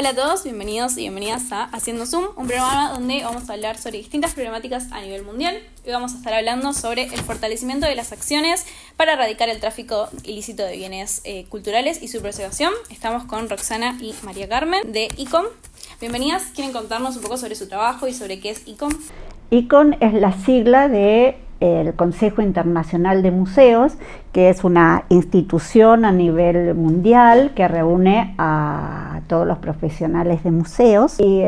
Hola a todos, bienvenidos y bienvenidas a Haciendo Zoom, un programa donde vamos a hablar sobre distintas problemáticas a nivel mundial. Hoy vamos a estar hablando sobre el fortalecimiento de las acciones para erradicar el tráfico ilícito de bienes culturales y su preservación. Estamos con Roxana y María Carmen de ICOM. Bienvenidas, ¿quieren contarnos un poco sobre su trabajo y sobre qué es ICOM? ICOM es la sigla del Consejo Internacional de Museos, que es una institución a nivel mundial que reúne a todos los profesionales de museos. Y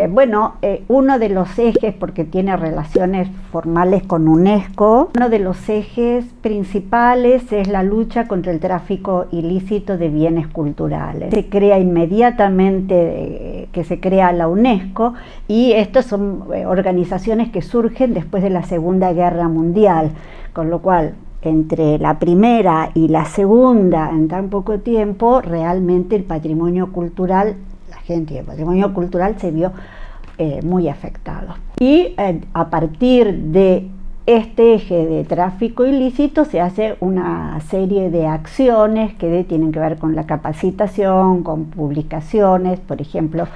uno de los ejes, porque tiene relaciones formales con UNESCO, uno de los ejes principales es la lucha contra el tráfico ilícito de bienes culturales. Se crea inmediatamente que se crea la UNESCO, y estas son organizaciones que surgen después de la Segunda Guerra Mundial, con lo cual entre la primera y la segunda, en tan poco tiempo, realmente el patrimonio cultural, la gente del patrimonio cultural se vio muy afectado. Y a partir de este eje de tráfico ilícito se hace una serie de acciones que tienen que ver con la capacitación, con publicaciones, por ejemplo,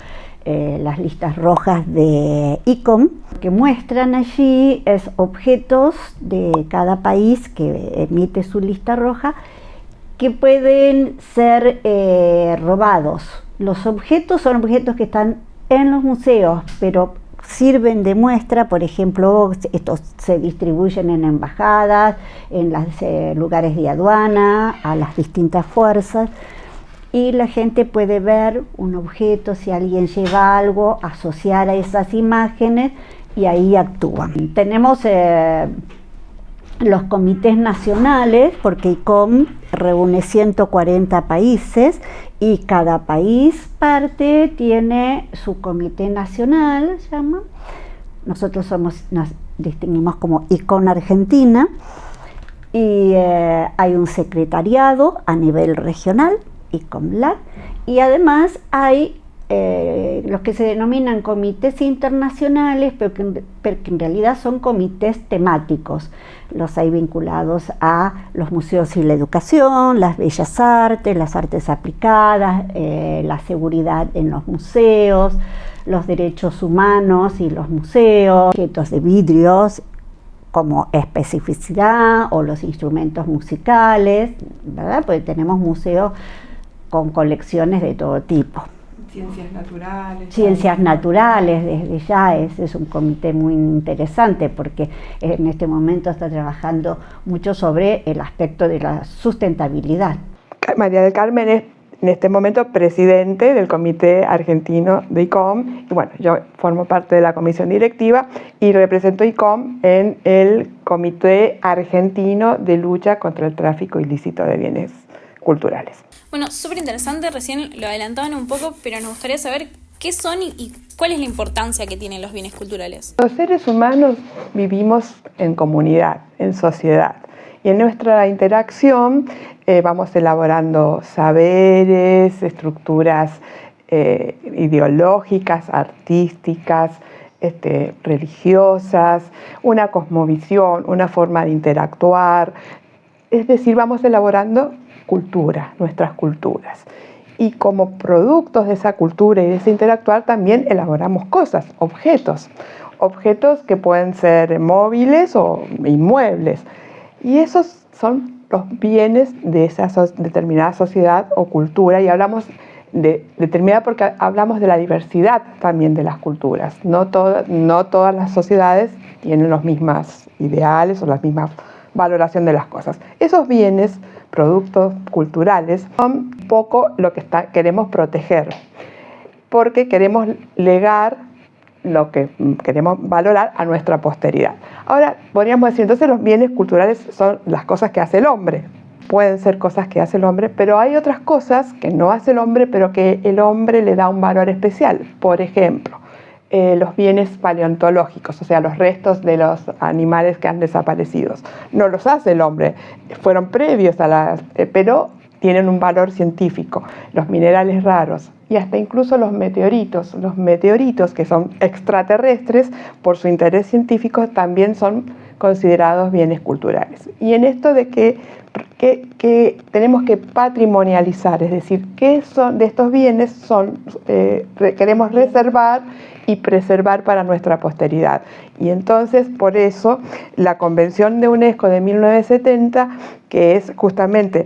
las listas rojas de ICOM, que muestran allí es objetos de cada país que emite su lista roja que pueden ser robados. Los objetos son objetos que están en los museos, pero sirven de muestra. Por ejemplo, estos se distribuyen en embajadas, en los lugares de aduana, a las distintas fuerzas. Y la gente puede ver un objeto, si alguien lleva algo, asociar a esas imágenes y ahí actúan. Tenemos los comités nacionales, porque ICOM reúne 140 países y cada país parte tiene su comité nacional, se llama. Nosotros nos distinguimos como ICOM Argentina, y hay un secretariado a nivel regional, ICOMLAC, y además hay los que se denominan comités internacionales, pero que en realidad son comités temáticos. Los hay vinculados a los museos y la educación, las bellas artes, las artes aplicadas, la seguridad en los museos, los derechos humanos y los museos, objetos de vidrios como especificidad, o los instrumentos musicales, ¿verdad? Porque tenemos museos con colecciones de todo tipo. Ciencias naturales. Ciencias naturales, desde ya es un comité muy interesante, porque en este momento está trabajando mucho sobre el aspecto de la sustentabilidad. María del Carmen es en este momento presidente del Comité Argentino de ICOM, y bueno, yo formo parte de la comisión directiva y represento a ICOM en el Comité Argentino de Lucha contra el Tráfico Ilícito de Bienes Culturales. Bueno, súper interesante, recién lo adelantaban un poco, pero nos gustaría saber qué son y cuál es la importancia que tienen los bienes culturales. Los seres humanos vivimos en comunidad, en sociedad, y en nuestra interacción vamos elaborando saberes, estructuras ideológicas, artísticas, religiosas, una cosmovisión, una forma de interactuar. Es decir, vamos elaborando cultura, nuestras culturas. Y como productos de esa cultura y de ese interactuar también elaboramos cosas, objetos que pueden ser móviles o inmuebles. Y esos son los bienes de esa determinada sociedad o cultura, y hablamos de determinada porque hablamos de la diversidad también de las culturas. No todas las sociedades tienen los mismos ideales o la misma valoración de las cosas. Esos bienes, productos culturales, son un poco lo que queremos proteger, porque queremos legar lo que queremos valorar a nuestra posteridad. Ahora, podríamos decir, entonces los bienes culturales son las cosas que hace el hombre. Pueden ser cosas que hace el hombre, pero hay otras cosas que no hace el hombre, pero que el hombre le da un valor especial. Por ejemplo, los bienes paleontológicos, o sea, los restos de los animales que han desaparecido. No los hace el hombre, fueron previos pero tienen un valor científico. Los minerales raros y hasta incluso los meteoritos que son extraterrestres, por su interés científico, también son considerados bienes culturales. Y en esto de que que tenemos que patrimonializar, es decir, qué son de estos bienes queremos reservar y preservar para nuestra posteridad. Y entonces, por eso, la Convención de UNESCO de 1970, que es justamente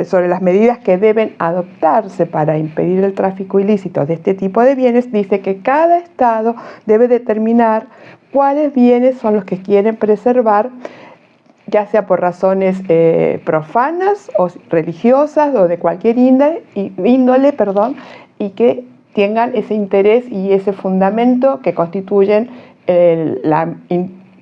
sobre las medidas que deben adoptarse para impedir el tráfico ilícito de este tipo de bienes, dice que cada Estado debe determinar cuáles bienes son los que quieren preservar, ya sea por razones profanas o religiosas o de cualquier índole, y que tengan ese interés y ese fundamento que constituyen la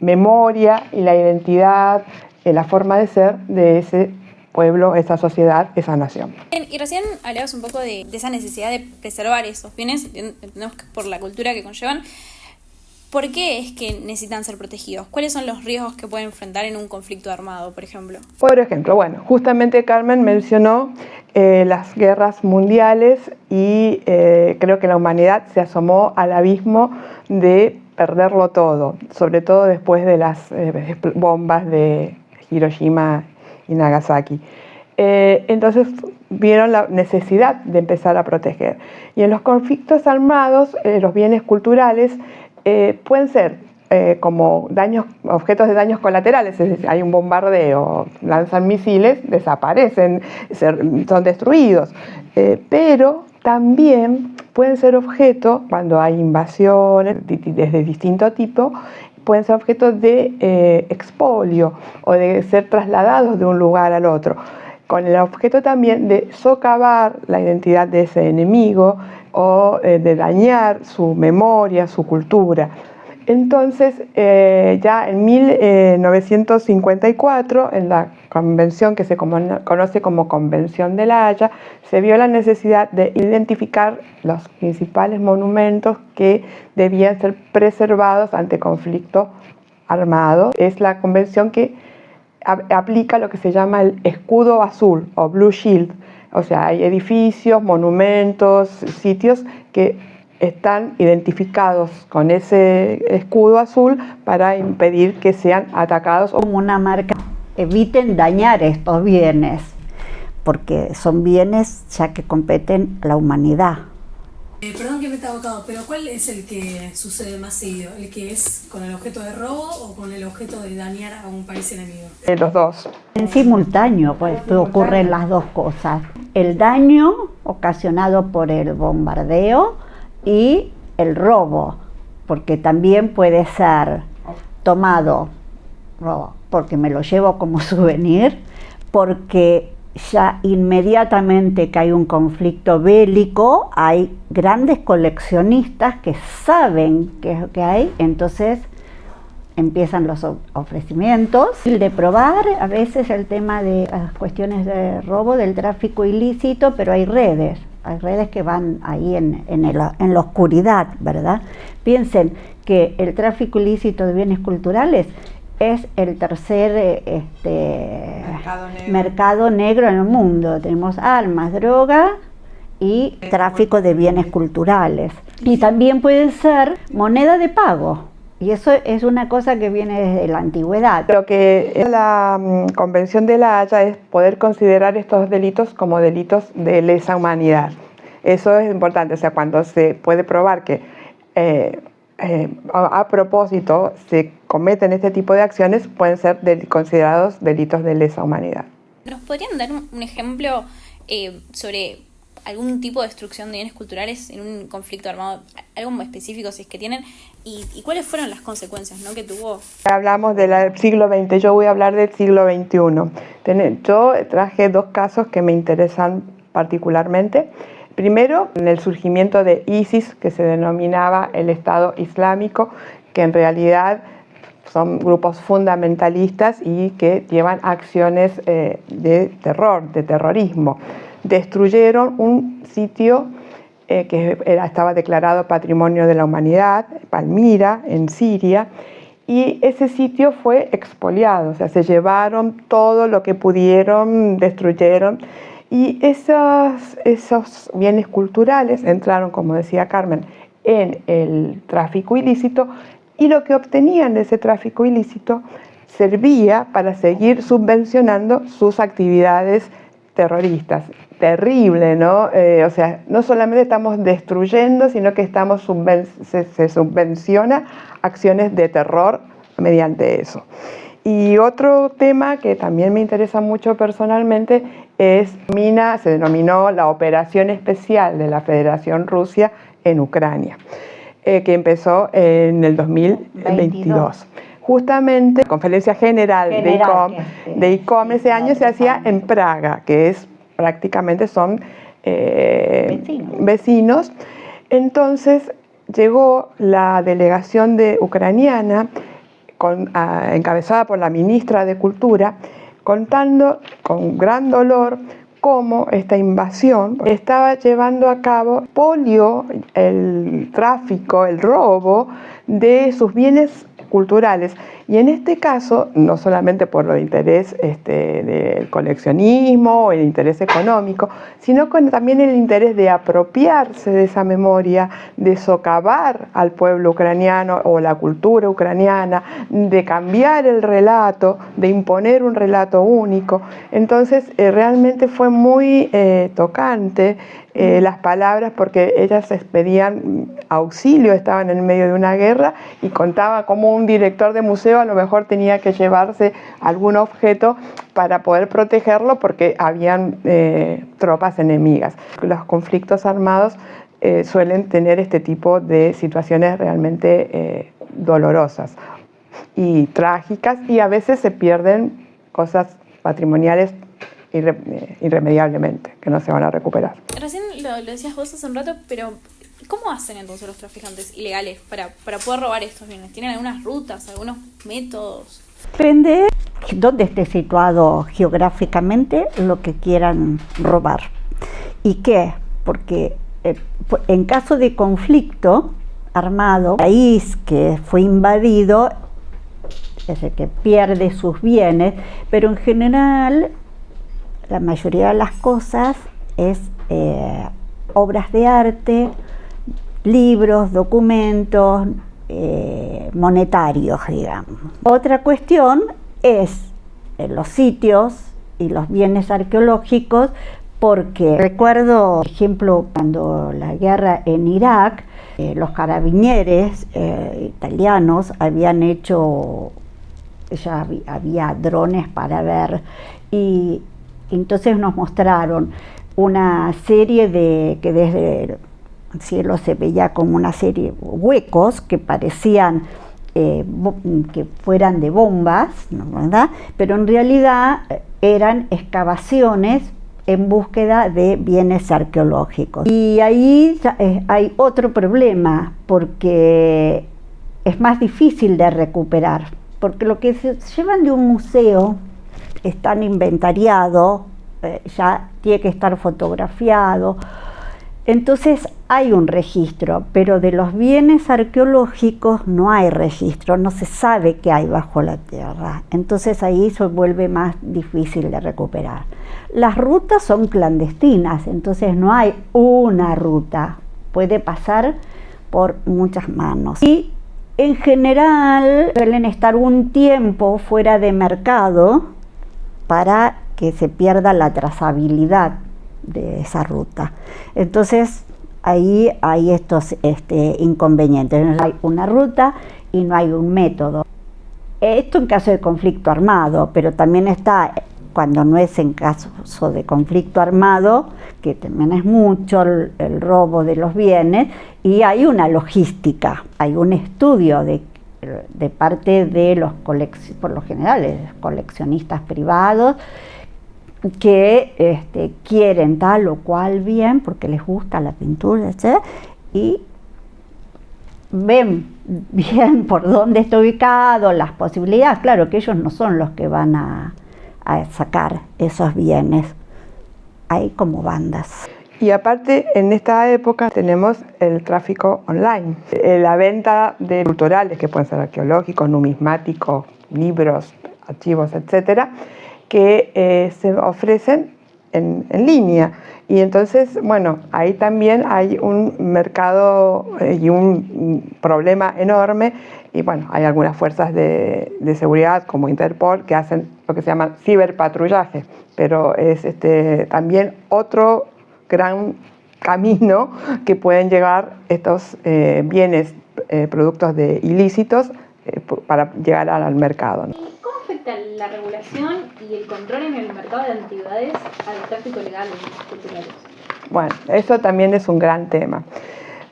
memoria y la identidad, la forma de ser de ese pueblo, esa sociedad, esa nación. Y recién hablabas un poco de esa necesidad de preservar esos bienes, entendemos que por la cultura que conllevan. ¿Por qué es que necesitan ser protegidos? ¿Cuáles son los riesgos que pueden enfrentar en un conflicto armado, por ejemplo? Por ejemplo, bueno, justamente Carmen mencionó las guerras mundiales y creo que la humanidad se asomó al abismo de perderlo todo, sobre todo después de las bombas de Hiroshima y Nagasaki. Entonces vieron la necesidad de empezar a proteger. Y en los conflictos armados, los bienes culturales pueden ser como objetos de daños colaterales, es decir, hay un bombardeo, lanzan misiles, desaparecen, son destruidos, pero también pueden ser objeto, cuando hay invasiones de distinto tipo, pueden ser objetos de expolio o de ser trasladados de un lugar al otro, con el objeto también de socavar la identidad de ese enemigo o de dañar su memoria, su cultura. Entonces, ya en 1954, en la convención que se conoce como Convención de La Haya, se vio la necesidad de identificar los principales monumentos que debían ser preservados ante conflicto armado. Es la convención que aplica lo que se llama el escudo azul o Blue Shield. O sea, hay edificios, monumentos, sitios que están identificados con ese escudo azul para impedir que sean atacados. Como una marca, eviten dañar estos bienes, porque son bienes ya que competen a la humanidad. Perdón que me he equivocado, pero ¿cuál es el que sucede más seguido? ¿El que es con el objeto de robo o con el objeto de dañar a un país enemigo? Los dos. En simultáneo, pues ocurren las dos cosas. El daño ocasionado por el bombardeo y el robo, porque también puede ser tomado porque me lo llevo como souvenir, porque ya inmediatamente que hay un conflicto bélico, hay grandes coleccionistas que saben qué es lo que hay, entonces empiezan los ofrecimientos. De probar a veces el tema de las cuestiones de robo, del tráfico ilícito, pero hay redes que van ahí en la oscuridad, ¿verdad? Piensen que el tráfico ilícito de bienes culturales es el tercer mercado negro en el mundo. Tenemos armas, droga y tráfico de bienes culturales. Y también pueden ser moneda de pago. Y eso es una cosa que viene desde la antigüedad. Lo que la Convención de La Haya es poder considerar estos delitos como delitos de lesa humanidad. Eso es importante, o sea, cuando se puede probar que a propósito se cometen este tipo de acciones, pueden ser considerados delitos de lesa humanidad. ¿Nos podrían dar un ejemplo sobre algún tipo de destrucción de bienes culturales en un conflicto armado, algo muy específico si es que tienen, y cuáles fueron las consecuencias, ¿no?, que tuvo? Hablamos del siglo XX, yo voy a hablar del siglo XXI. Yo traje dos casos que me interesan particularmente. Primero, en el surgimiento de ISIS, que se denominaba el Estado Islámico, que en realidad son grupos fundamentalistas y que llevan acciones de terror, de terrorismo. Destruyeron un sitio que estaba declarado Patrimonio de la Humanidad, Palmira, en Siria, y ese sitio fue expoliado, o sea, se llevaron todo lo que pudieron, destruyeron, y esos bienes culturales entraron, como decía Carmen, en el tráfico ilícito, y lo que obtenían de ese tráfico ilícito servía para seguir subvencionando sus actividades terroristas. Terrible, ¿no? O sea, no solamente estamos destruyendo, sino que se subvenciona acciones de terror mediante eso. Y otro tema que también me interesa mucho personalmente se denominó la Operación Especial de la Federación Rusia en Ucrania, que empezó en el 2022. Justamente la Conferencia General de ICOM ese año se hacía en Praga, que es prácticamente son vecinos. Entonces llegó la delegación ucraniana encabezada por la ministra de Cultura, contando con gran dolor cómo esta invasión estaba llevando a cabo el tráfico, el robo de sus bienes culturales. Y en este caso, no solamente por el interés del coleccionismo o el interés económico, sino también el interés de apropiarse de esa memoria, de socavar al pueblo ucraniano o la cultura ucraniana, de cambiar el relato, de imponer un relato único. Entonces, realmente fue muy tocante las palabras, porque ellas pedían auxilio, estaban en medio de una guerra, y contaba cómo un director de museo a lo mejor tenía que llevarse algún objeto para poder protegerlo porque habían tropas enemigas. Los conflictos armados suelen tener este tipo de situaciones realmente dolorosas y trágicas, y a veces se pierden cosas patrimoniales irremediablemente, que no se van a recuperar. Recién lo decías vos hace un rato, pero ¿cómo hacen entonces los traficantes ilegales para poder robar estos bienes? ¿Tienen algunas rutas, algunos métodos? Depende de dónde esté situado geográficamente lo que quieran robar. ¿Y qué? Porque en caso de conflicto armado, el país que fue invadido es el que pierde sus bienes, pero en general la mayoría de las cosas es obras de arte, libros, documentos, monetarios, digamos. Otra cuestión es los sitios y los bienes arqueológicos, porque recuerdo, por ejemplo, cuando la guerra en Irak, los carabinieri italianos habían hecho, ya había drones para ver, y entonces nos mostraron una serie que desde el cielo se veía como una serie de huecos que parecían que fueran de bombas, ¿no? ¿Verdad? Pero en realidad eran excavaciones en búsqueda de bienes arqueológicos. Y ahí hay otro problema, porque es más difícil de recuperar, porque lo que se llevan de un museo están inventariados, ya tiene que estar fotografiado. Entonces hay un registro, pero de los bienes arqueológicos no hay registro, no se sabe qué hay bajo la tierra. Entonces ahí se vuelve más difícil de recuperar. Las rutas son clandestinas, entonces no hay una ruta, puede pasar por muchas manos. Y en general suelen estar un tiempo fuera de mercado para que se pierda la trazabilidad de esa ruta. Entonces ahí hay estos inconvenientes. No hay una ruta y no hay un método. Esto en caso de conflicto armado, pero también está cuando no es en caso de conflicto armado, que también es mucho el robo de los bienes, y hay una logística, hay un estudio de parte de por lo general, coleccionistas privados, que quieren tal o cual bien porque les gusta la pintura, etc., y ven bien por dónde está ubicado, las posibilidades. Claro que ellos no son los que van a sacar esos bienes, hay como bandas. Y aparte, en esta época tenemos el tráfico online, la venta de culturales, que pueden ser arqueológicos, numismáticos, libros, archivos, etcétera, que se ofrecen en línea. Y entonces, bueno, ahí también hay un mercado y un problema enorme. Y bueno, hay algunas fuerzas de seguridad como Interpol que hacen lo que se llama ciberpatrullaje, pero es también otro gran camino que pueden llegar estos bienes, productos ilícitos para llegar al mercado, ¿no? ¿Y cómo afecta la regulación y el control en el mercado de antigüedades al tráfico legal de bienes culturales? Bueno, eso también es un gran tema,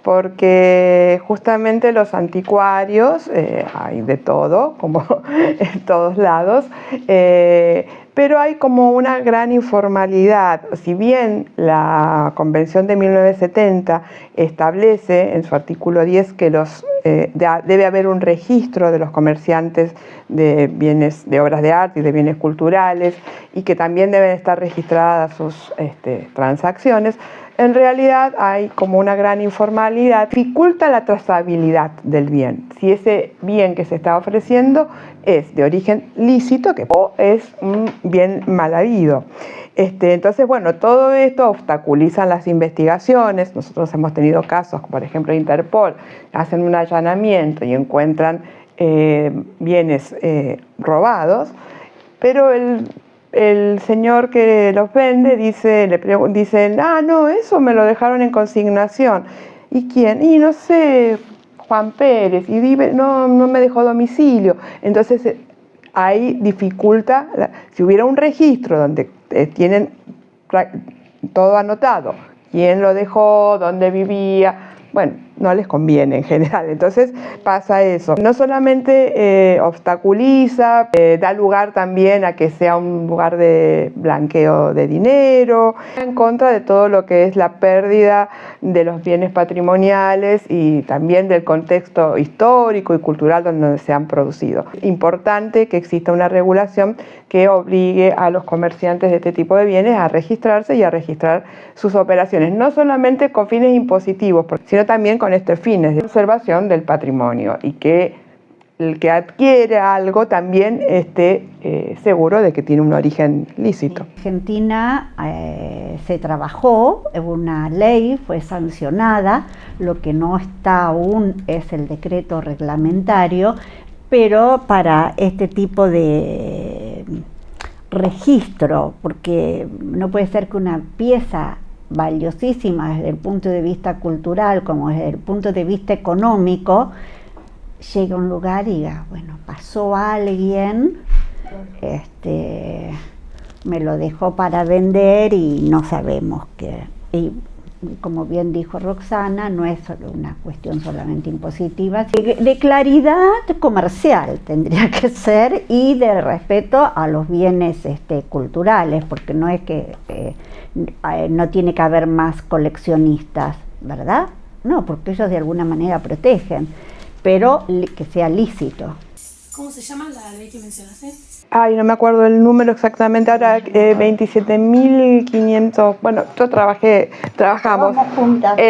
porque justamente los anticuarios, hay de todo, como en todos lados, pero hay como una gran informalidad. Si bien la Convención de 1970 establece en su artículo 10 que debe haber un registro de los comerciantes de bienes, de obras de arte y de bienes culturales, y que también deben estar registradas sus transacciones, en realidad hay como una gran informalidad, dificulta la trazabilidad del bien. Si ese bien que se está ofreciendo es de origen lícito o es un bien mal habido. Entonces, bueno, todo esto obstaculiza las investigaciones. Nosotros hemos tenido casos, por ejemplo, Interpol, hacen un allanamiento y encuentran bienes robados, pero el señor que los vende dicen, no, eso me lo dejaron en consignación. ¿Y quién? Y no sé, Juan Pérez, y no me dejó domicilio. Entonces ahí dificulta, si hubiera un registro donde tienen todo anotado, quién lo dejó, dónde vivía, bueno, no les conviene en general. Entonces pasa eso. No solamente obstaculiza, da lugar también a que sea un lugar de blanqueo de dinero, en contra de todo lo que es la pérdida de los bienes patrimoniales y también del contexto histórico y cultural donde se han producido. Importante que exista una regulación que obligue a los comerciantes de este tipo de bienes a registrarse y a registrar sus operaciones, no solamente con fines impositivos, sino también con estos fines de conservación del patrimonio, y que el que adquiere algo también esté seguro de que tiene un origen lícito. En Argentina se trabajó, una ley fue sancionada, lo que no está aún es el decreto reglamentario, pero para este tipo de registro, porque no puede ser que una pieza valiosísima desde el punto de vista cultural como desde el punto de vista económico llegue a un lugar y diga, bueno, pasó alguien, me lo dejó para vender y no sabemos qué. Y como bien dijo Roxana, no es solo una cuestión solamente impositiva, de claridad comercial tendría que ser, y de respeto a los bienes culturales, porque no es que no tiene que haber más coleccionistas, ¿verdad? No, porque ellos de alguna manera protegen, pero que sea lícito. ¿Cómo se llama la ley que mencionaste? Ay, no me acuerdo el número exactamente ahora, 27.500, bueno, trabajamos juntas. Yo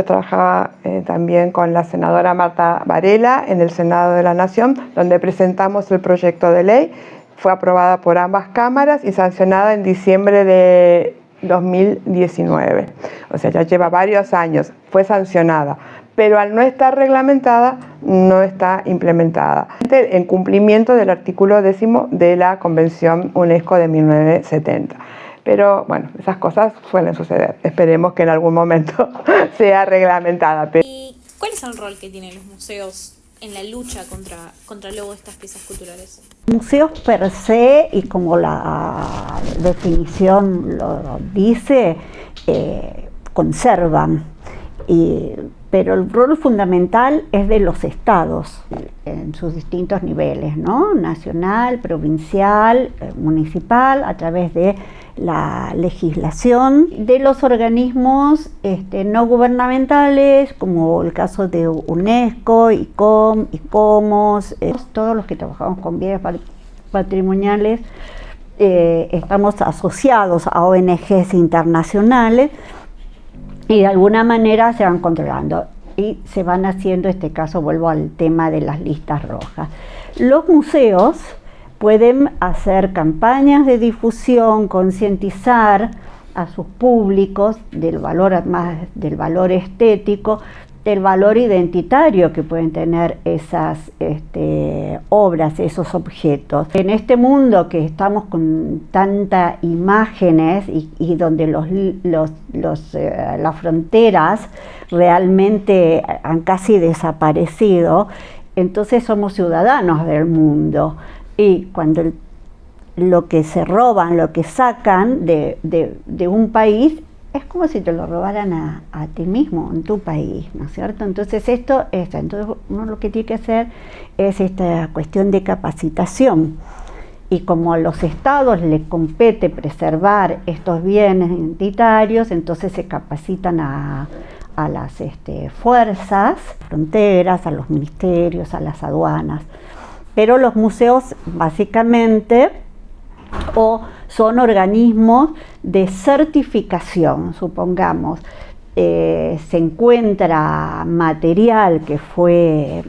trabajaba también con la senadora Marta Varela en el Senado de la Nación, donde presentamos el proyecto de ley. Fue aprobada por ambas cámaras y sancionada en diciembre de 2019. O sea, ya lleva varios años, fue sancionada, pero al no estar reglamentada, no está implementada, en cumplimiento del artículo 10 de la Convención UNESCO de 1970. Pero bueno, esas cosas suelen suceder. Esperemos que en algún momento sea reglamentada. ¿Y cuál es el rol que tienen los museos en la lucha contra luego estas piezas culturales? Museos per se, y como la definición lo dice, conservan, pero el rol fundamental es de los estados en sus distintos niveles, ¿no? Nacional, provincial, municipal, a través de la legislación, de los organismos no gubernamentales, como el caso de UNESCO, ICOM, ICOMOS, todos los que trabajamos con bienes patrimoniales, estamos asociados a ONGs internacionales, y de alguna manera se van controlando y se van haciendo, vuelvo al tema de las listas rojas. Los museos pueden hacer campañas de difusión, concientizar a sus públicos del valor, más del valor estético, del valor identitario que pueden tener esas obras, esos objetos. En este mundo que estamos con tantas imágenes y donde las fronteras realmente han casi desaparecido, entonces somos ciudadanos del mundo, y cuando lo que se roban, lo que sacan de un país, es como si te lo robaran a ti mismo, en tu país, ¿no es cierto? Entonces entonces uno lo que tiene que hacer es esta cuestión de capacitación. Y como a los estados les compete preservar estos bienes identitarios, entonces se capacitan a las fuerzas, fronteras, a los ministerios, a las aduanas. Pero los museos básicamente son organismos de certificación. Supongamos, se encuentra material que fue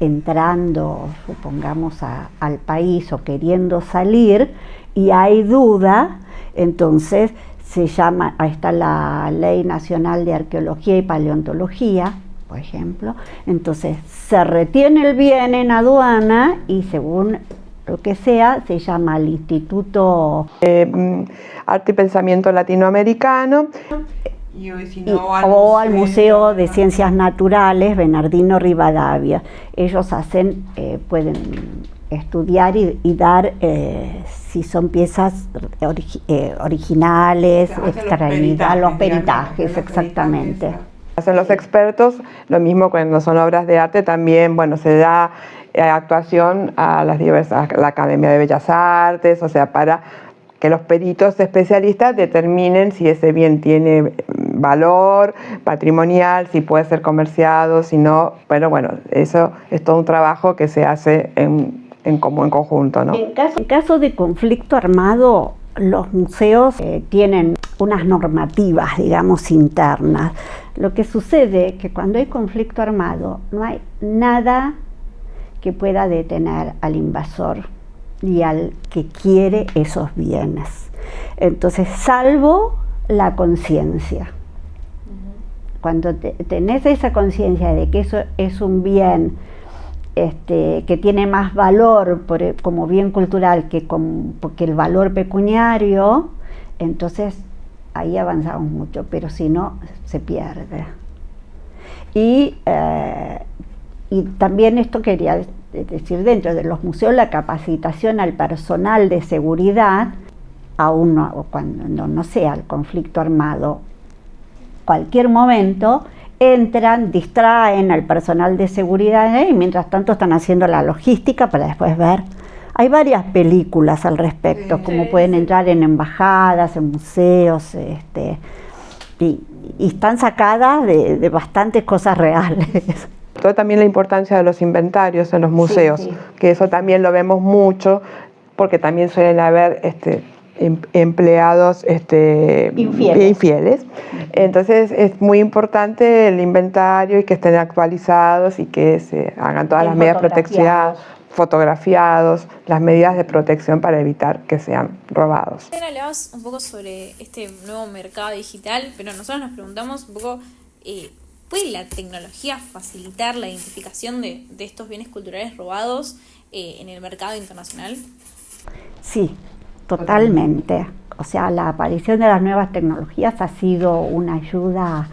entrando, supongamos, al país o queriendo salir, y hay duda, entonces se llama, ahí está la Ley Nacional de Arqueología y Paleontología, por ejemplo, entonces se retiene el bien en aduana y según lo que sea, se llama al Instituto Arte y Pensamiento Latinoamericano o al Museo de Ciencias Naturales Bernardino Rivadavia. Ellos pueden estudiar y dar si son piezas originales, extraídas, los peritajes, exactamente. Hacen los expertos, lo mismo cuando son obras de arte, también, bueno, se da actuación a la Academia de Bellas Artes, o sea, para que los peritos especialistas determinen si ese bien tiene valor patrimonial, si puede ser comerciado, si no, bueno, eso es todo un trabajo que se hace en conjunto, ¿no? En caso de conflicto armado, los museos tienen unas normativas, digamos, internas. Lo que sucede es que cuando hay conflicto armado no hay nada que pueda detener al invasor y al que quiere esos bienes. Entonces, salvo la conciencia. Cuando tenés esa conciencia de que eso es un bien que tiene más valor como bien cultural que el valor pecuniario, entonces ahí avanzamos mucho, pero si no, se pierde. Y también esto quería decir, dentro de los museos, la capacitación al personal de seguridad, aún cuando no sea el conflicto armado, cualquier momento, entran, distraen al personal de seguridad y mientras tanto están haciendo la logística para después ver. Hay varias películas al respecto, como pueden entrar en embajadas, en museos, y están sacadas de bastantes cosas reales. También la importancia de los inventarios en los museos, sí. Que eso también lo vemos mucho, porque también suelen haber empleados infieles. Entonces es muy importante el inventario y que estén actualizados y que se hagan todas las medidas de protección, fotografiados, las medidas de protección para evitar que sean robados. Hablabas un poco sobre este nuevo mercado digital, pero nosotros nos preguntamos un poco, ¿puede la tecnología facilitar la identificación de estos bienes culturales robados en el mercado internacional? Sí, totalmente. O sea, la aparición de las nuevas tecnologías ha sido una ayuda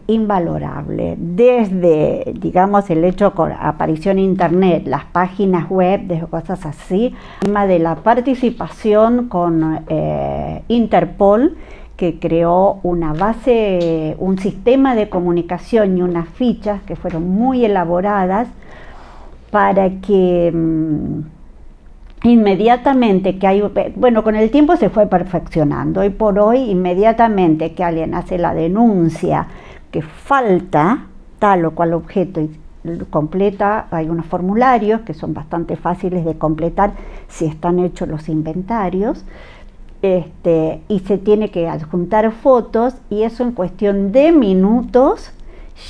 invalorable. Desde, digamos, el hecho con aparición de Internet, las páginas web, de cosas así, el tema de la participación con Interpol, que creó una base, un sistema de comunicación y unas fichas que fueron muy elaboradas para que inmediatamente que hay, bueno, con el tiempo se fue perfeccionando. Hoy por hoy, inmediatamente que alguien hace la denuncia que falta tal o cual objeto y completa, hay unos formularios que son bastante fáciles de completar si están hechos los inventarios, y se tiene que adjuntar fotos, y eso en cuestión de minutos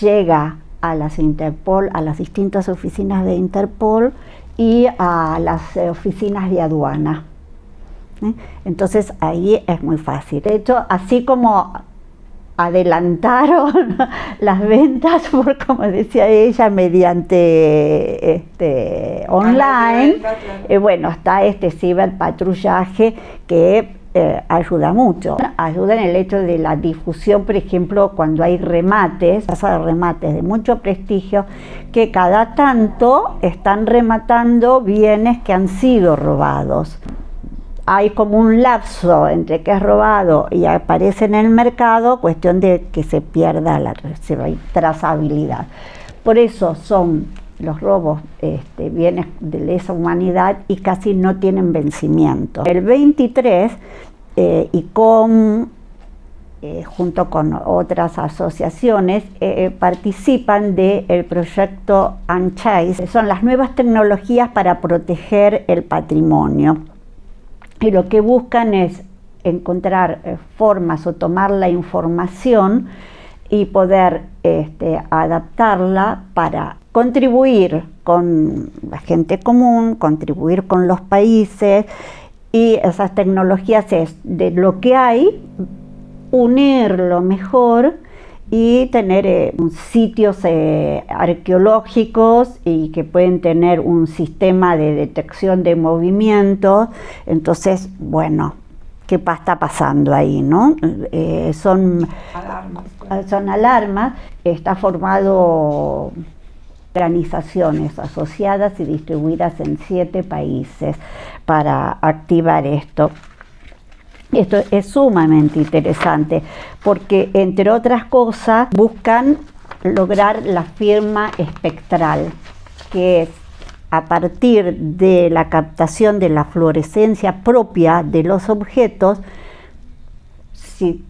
llega a las Interpol, a las distintas oficinas de Interpol, y a las oficinas de aduana. Entonces ahí es muy fácil. De hecho, así como adelantaron las ventas, por como decía ella, mediante online, bueno, está este ciberpatrullaje que ayuda mucho. Ayuda en el hecho de la difusión, por ejemplo, cuando hay remates, casas de remates de mucho prestigio, que cada tanto están rematando bienes que han sido robados. Hay como un lapso entre que es robado y aparece en el mercado, cuestión de que se pierda la trazabilidad. Por eso son los robos bienes de lesa humanidad y casi no tienen vencimiento. El 23 junto con otras asociaciones participan del proyecto UnChase. Son las nuevas tecnologías para proteger el patrimonio. Y lo que buscan es encontrar formas o tomar la información y poder adaptarla para contribuir con la gente común, contribuir con los países, y esas tecnologías es de lo que hay, unirlo mejor y tener sitios arqueológicos y que pueden tener un sistema de detección de movimientos. Entonces, bueno, ¿qué está pasando ahí, no? Son alarmas. Está formado organizaciones asociadas y distribuidas en 7 países para activar esto. Esto es sumamente interesante porque, entre otras cosas, buscan lograr la firma espectral, que es a partir de la captación de la fluorescencia propia de los objetos, si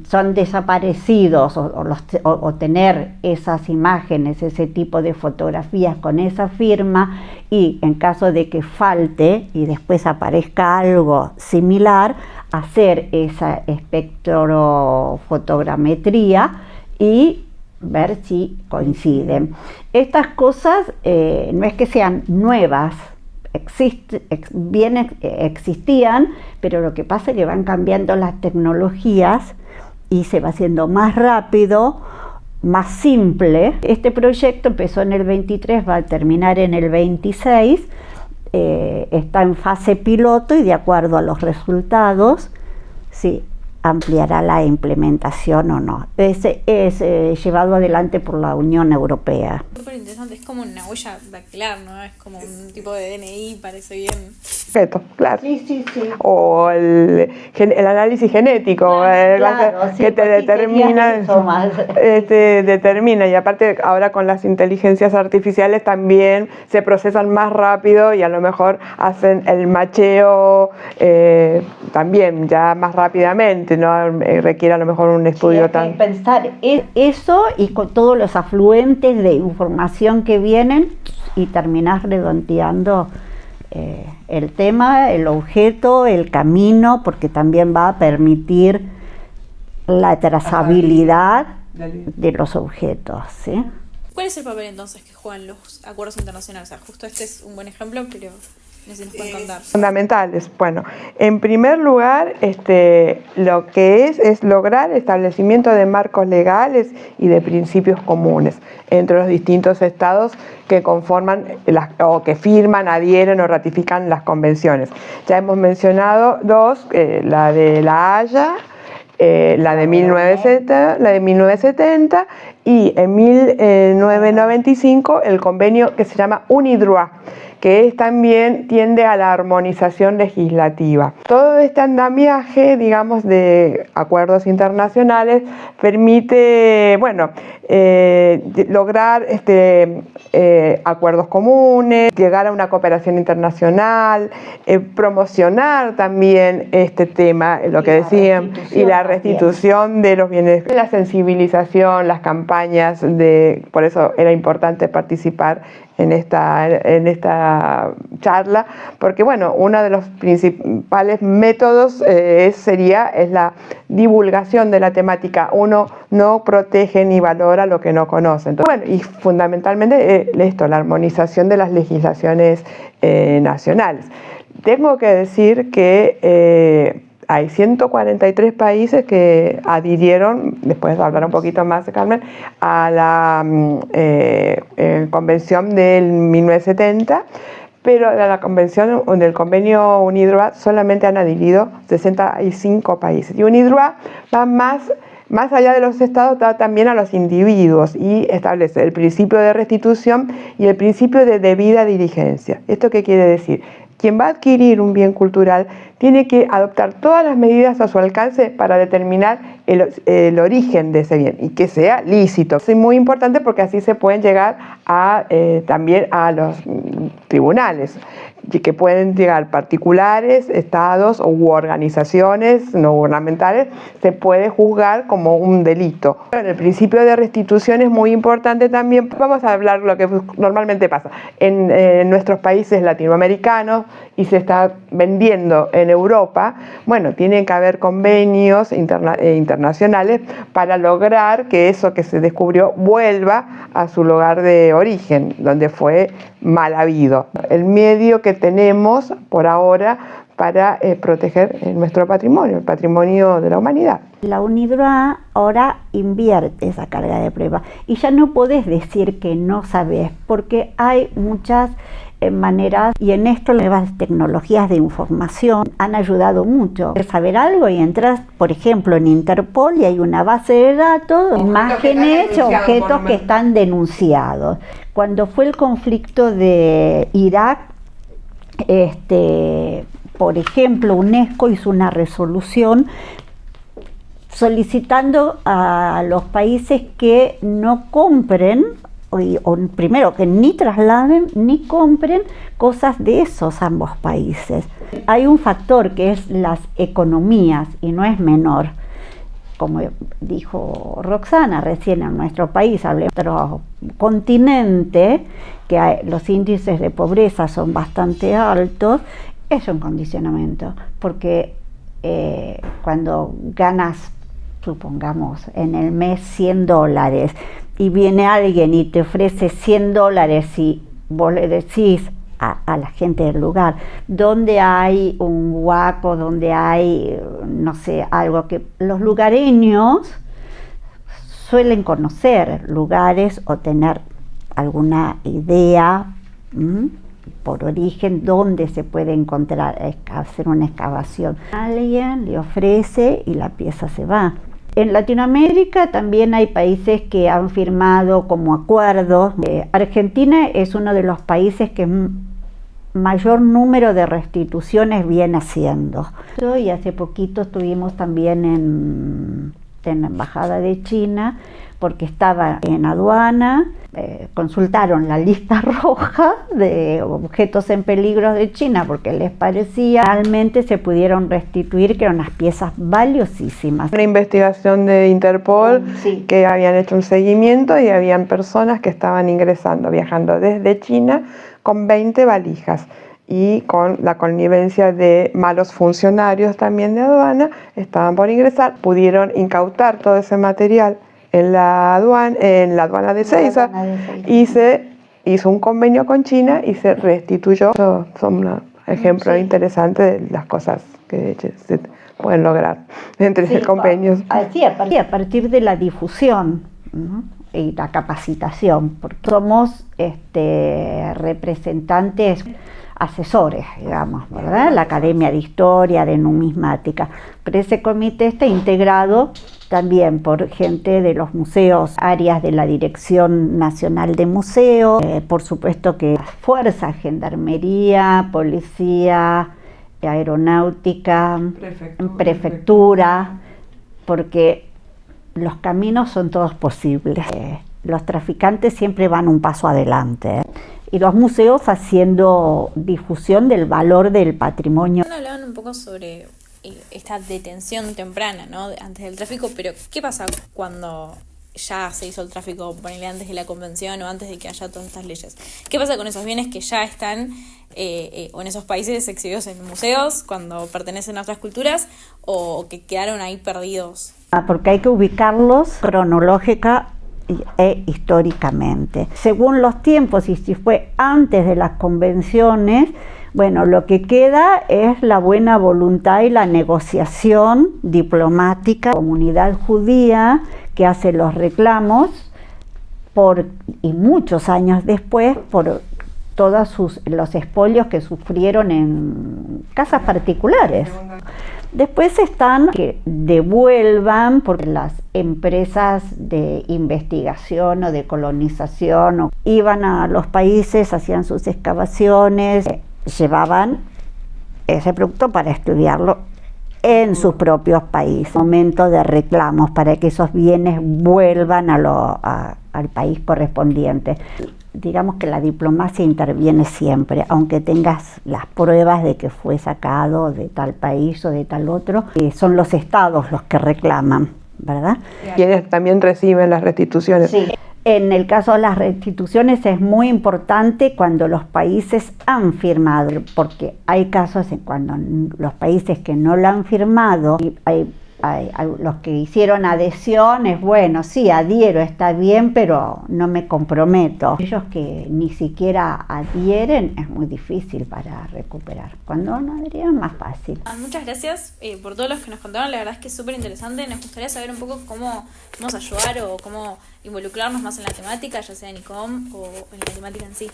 son desaparecidos o tener esas imágenes, ese tipo de fotografías con esa firma, y en caso de que falte y después aparezca algo similar, hacer esa espectrofotogrametría y ver si coinciden. Estas cosas no es que sean nuevas, existían, pero lo que pasa es que van cambiando las tecnologías y se va haciendo más rápido, más simple. Este proyecto empezó en el 23, va a terminar en el 26, está en fase piloto y de acuerdo a los resultados, sí, ampliará la implementación o no. Es llevado adelante por la Unión Europea. Súper interesante, es como una huella dactilar, ¿no? Es como un tipo de DNI, parece bien. Claro. Sí. O el análisis genético, claro, sí, que te determina, determina, y aparte ahora con las inteligencias artificiales también se procesan más rápido y a lo mejor hacen el macheo también ya más rápidamente, no requiere a lo mejor un estudio tan... Pensar eso y con todos los afluentes de información que vienen y terminar redondeando el tema, el objeto, el camino, porque también va a permitir la trazabilidad de los objetos, ¿sí? ¿Cuál es el papel entonces que juegan los acuerdos internacionales? O sea, justo este es un buen ejemplo, pero no sé si nos pueden contar. Fundamentales. Bueno, en primer lugar, lo que es lograr el establecimiento de marcos legales y de principios comunes entre los distintos estados que conforman o que firman, adhieren o ratifican las convenciones. Ya hemos mencionado dos, la de La Haya, la de 1970 y en 1995 el convenio que se llama UNIDROIT, que también tiende a la armonización legislativa. Todo este andamiaje, digamos, de acuerdos internacionales permite, lograr acuerdos comunes, llegar a una cooperación internacional, promocionar también este tema, lo que decían, y la restitución de los bienes, la sensibilización, las campañas, por eso era importante participar en esta charla, porque bueno, uno de los principales métodos es la divulgación de la temática. Uno no protege ni valora lo que no conoce. Entonces, bueno, y fundamentalmente la armonización de las legislaciones nacionales. Tengo que decir que hay 143 países que adhirieron, después hablar un poquito más, Carmen, a la convención del 1970, pero de la convención del convenio UNIDROIT solamente han adherido 65 países. Y UNIDROIT va más allá de los estados, da también a los individuos y establece el principio de restitución y el principio de debida diligencia. ¿Esto qué quiere decir? Quien va a adquirir un bien cultural tiene que adoptar todas las medidas a su alcance para determinar el origen de ese bien y que sea lícito. Es muy importante porque así se pueden llegar también a los tribunales, que pueden llegar particulares, estados u organizaciones no gubernamentales, se puede juzgar como un delito. El principio de restitución es muy importante también. Vamos a hablar lo que normalmente pasa en nuestros países latinoamericanos y se está vendiendo en Europa. Bueno, tienen que haber convenios internacionales para lograr que eso que se descubrió vuelva a su lugar de origen, donde fue mal habido. El medio que tenemos por ahora para proteger nuestro patrimonio, el patrimonio de la humanidad. La UNIDROIT ahora invierte esa carga de prueba y ya no podés decir que no sabés, porque hay muchas maneras, y en esto las nuevas tecnologías de información han ayudado mucho. Saber algo y entras, por ejemplo, en Interpol y hay una base de datos, imágenes, objetos que están denunciados. Cuando fue el conflicto de Irak, por ejemplo, UNESCO hizo una resolución solicitando a los países que no compren, o primero que ni trasladen ni compren cosas de esos ambos países. Hay un factor que es las economías y no es menor. Como dijo Roxana recién, en nuestro país, en nuestro continente, que los índices de pobreza son bastante altos, es un condicionamiento, porque cuando ganas, supongamos, en el mes $100 y viene alguien y te ofrece $100 y vos le decís a la gente del lugar donde hay un huaco, donde hay, no sé, algo que los lugareños suelen conocer lugares o tener alguna idea por origen donde se puede encontrar, hacer una excavación. Alguien le ofrece y la pieza se va. En Latinoamérica también hay países que han firmado como acuerdos. Argentina es uno de los países que mayor número de restituciones viene haciendo. Y hace poquito estuvimos también en la Embajada de China, porque estaba en aduana, consultaron la lista roja de objetos en peligro de China porque les parecía, realmente se pudieron restituir, que eran unas piezas valiosísimas. Una investigación de Interpol, sí, que habían hecho un seguimiento y habían personas que estaban viajando desde China con 20 valijas. Y con la connivencia de malos funcionarios también de aduana, estaban por ingresar, pudieron incautar todo ese material en la aduana de Ezeiza y se hizo un convenio con China y se restituyó. Son un ejemplo interesante de las cosas que se pueden lograr entre convenios. Así, a partir de la difusión, ¿no? Y la capacitación, porque somos representantes, asesores, digamos, ¿verdad? La Academia de Historia, de Numismática. Pero ese comité está integrado también por gente de los museos, áreas de la Dirección Nacional de Museos, por supuesto que las fuerzas, Gendarmería, Policía, Aeronáutica, Prefectura, porque los caminos son todos posibles. Los traficantes siempre van un paso adelante. Y los museos haciendo difusión del valor del patrimonio. Hablaban un poco sobre esta detención temprana, ¿no? Antes del tráfico, pero ¿qué pasa cuando ya se hizo el tráfico, ponele, antes de la convención o antes de que haya todas estas leyes. ¿Qué pasa con esos bienes que ya están o en esos países exhibidos en museos cuando pertenecen a otras culturas o que quedaron ahí perdidos? Porque hay que ubicarlos cronológica e históricamente. Según los tiempos, y si fue antes de las convenciones, bueno, lo que queda es la buena voluntad y la negociación diplomática. La comunidad judía que hace los reclamos y muchos años después por todos los expolios que sufrieron en casas particulares. Después están que devuelvan, porque las empresas de investigación o de colonización iban a los países, hacían sus excavaciones, llevaban ese producto para estudiarlo en sus propios países. Momento de reclamos para que esos bienes vuelvan al país correspondiente. Digamos que la diplomacia interviene siempre, aunque tengas las pruebas de que fue sacado de tal país o de tal otro, son los estados los que reclaman, ¿verdad? Quienes también reciben las restituciones. Sí. En el caso de las restituciones es muy importante cuando los países han firmado, porque hay casos en cuando los países que no lo han firmado, hay los que hicieron adhesiones, bueno, sí, adhiero, está bien, pero no me comprometo. Ellos que ni siquiera adhieren es muy difícil para recuperar. Cuando no adhieren es más fácil. Muchas gracias por todos los que nos contaron, la verdad es que es súper interesante. Nos gustaría saber un poco cómo vamos a ayudar o cómo involucrarnos más en la temática, ya sea en ICOM o en la temática en sí.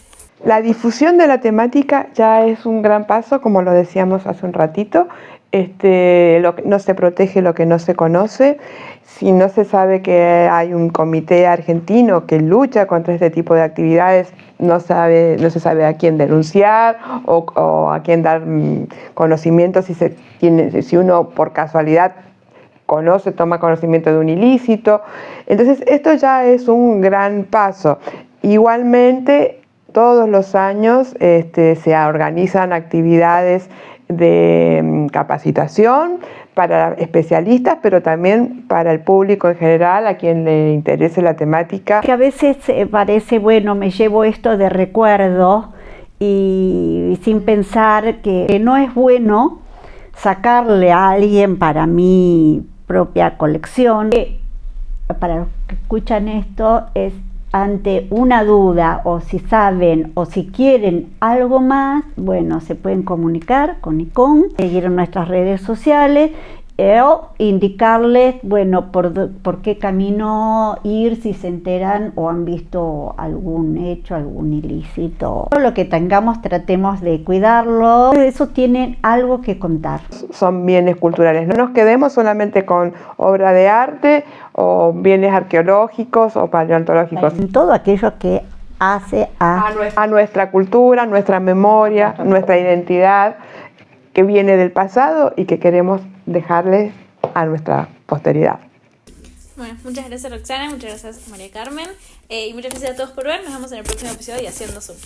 La difusión de la temática ya es un gran paso, como lo decíamos hace un ratito. No se protege lo que no se conoce. Si no se sabe que hay un comité argentino que lucha contra este tipo de actividades, no se sabe a quién denunciar o a quién dar conocimiento si uno por casualidad toma conocimiento de un ilícito. Entonces esto ya es un gran paso. Igualmente, todos los años se organizan actividades de capacitación para especialistas, pero también para el público en general, a quien le interese la temática. Que a veces parece, bueno, me llevo esto de recuerdo y sin pensar que no es bueno sacarle a alguien para mi propia colección. Para los que escuchan esto, es ante una duda o si saben o si quieren algo más, bueno, se pueden comunicar con ICOM, seguir en nuestras redes sociales o indicarles, bueno, por qué camino ir si se enteran o han visto algún hecho, algún ilícito. Todo lo que tengamos tratemos de cuidarlo, eso tiene algo que contar. Son bienes culturales, no nos quedemos solamente con obra de arte o bienes arqueológicos o paleontológicos. Todo aquello que hace a nuestra cultura, nuestra memoria, nuestra identidad, que viene del pasado y que queremos dejarle a nuestra posteridad. Bueno, muchas gracias Roxana, muchas gracias María Carmen y muchas gracias a todos por ver. Nos vemos en el próximo episodio de Haciendo Zoom.